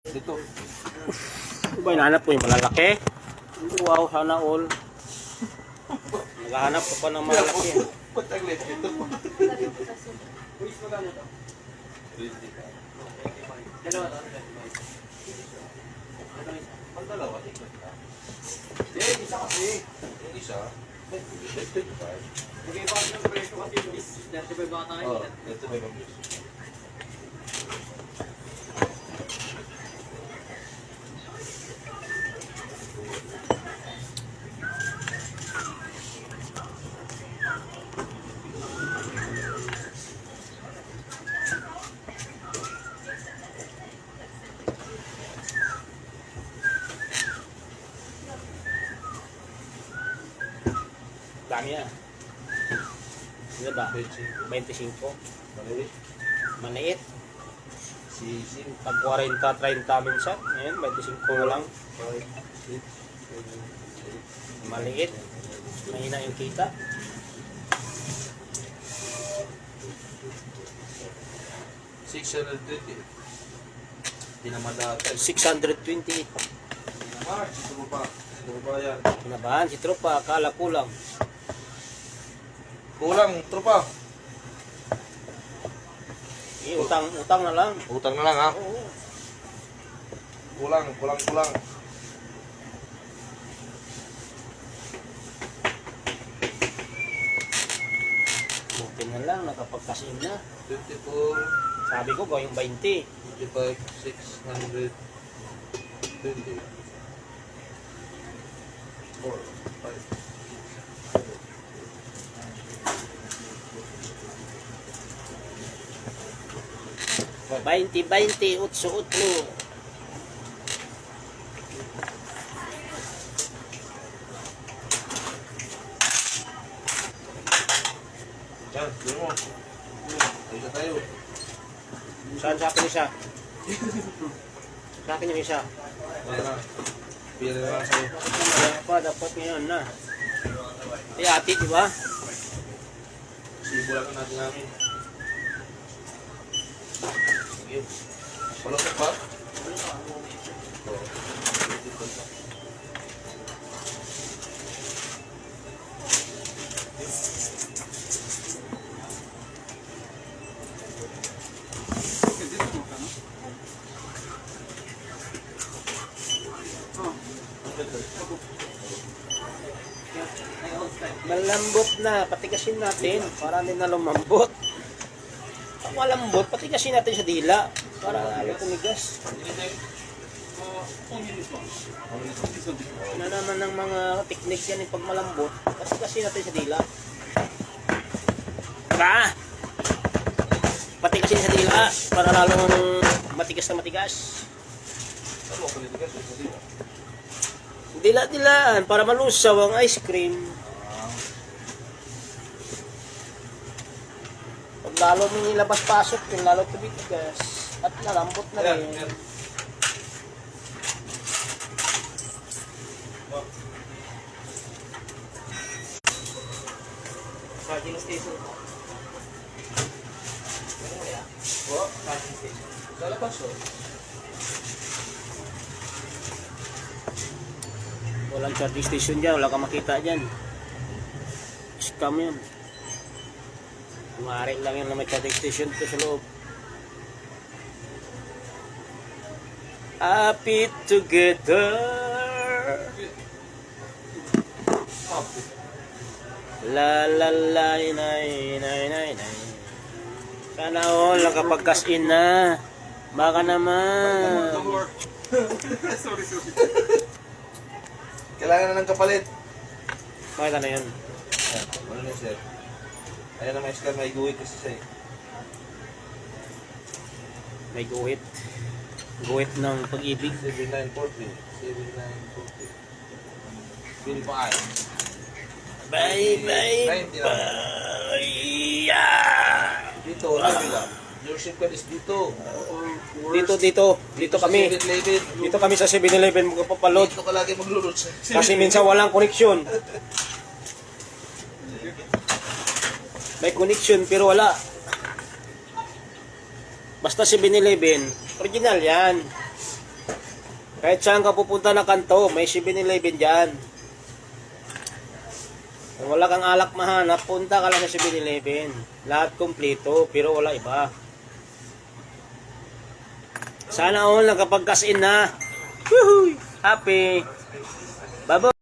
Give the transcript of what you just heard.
Dito. Ano ba hinahanap ko yung malalaki? Wow, sana all. Naghahanap ko pa ng malalaki. Pataglit ito. Pagdalawa, isa kasi. Yung isa, 25. Okay, bakit ng presyo kasi is 35 bata tayo? Oo, ito may mabis. Dami yan. Ano ba? 25. 25. Maliit. Maliit. Sisig. Pag 40-30 minsan. Ngayon, 25 na lang. 5, 6, 7, Maliit. Mahina yung kita. 620. Hindi naman dati. 628. March, ito mo pa. Ito mo pa yan. Kinabahan si Tropa. Akala kulang. Kulang, tropa. Utang na lang. Utang na lang ha. Oo. Kulang. Buti na lang. Nakapagkasin na. 24, Sabi ko gawing 20. 25, 600, 20. 4, 5. 20, utso-utlo. Yan, yun mo. Ayun na tayo. Saan sa akin isa? Sa akin yung isa. Ayan na. Pila na lang sa'yo. Dapat ngayon na. Ati, di ba? Sibulan natin namin. Sige. Palusok pa? Malambot na, patigasin natin para hindi na lumambot. Pag malambot, patigasin natin sa dila para lalo tumigas. Na naman ng mga technique yan yung pag malambot, patigasin natin sa dila. Diba? Patigasin sa dila para lalong matigas na matigas. Ano ako nito guys? Dila-dilaan para malusaw ang ice cream. Pag lalo mo nilabas-pasok, yung lalo tumigas at nalambot na rin. Yan. Charging station. Oh, Charging station. sa labas oh. Walang charging station dyan, wala kang makita dyan. Scam yun. Maaari lang yun na may charging station dito sa loob. Happy together. La la la inay inay inay inay. Sana all nakapag-cash-in na. Baka naman. Sorry. Kailangan na ng kapalit. Bakit ano yun? Ayan, ano na sir? Ayan na may scan, may guhit kasi siya eh. May guhit. Guhit ng pag-ibig. 7940. 7940. Pili pa ay. Bye bye bye. Yeah. Dito, labila. Your SIM card is dito. Dito kami. 7-Eleven. Dito kami sa 7-Eleven magpapalod. Dito ka lagi maglulot. Kasi minsan walang koneksyon. May connection pero wala. Basta 7-Eleven, original yan. Kahit saan ka pupunta na kanto, may 7-Eleven dyan. Kung wala kang alak mahanap, punta ka lang sa 7-Eleven. Lahat kumpleto, pero wala iba. Sana all nakapag-cash in na. Woohoo! Happy! Bye-bye!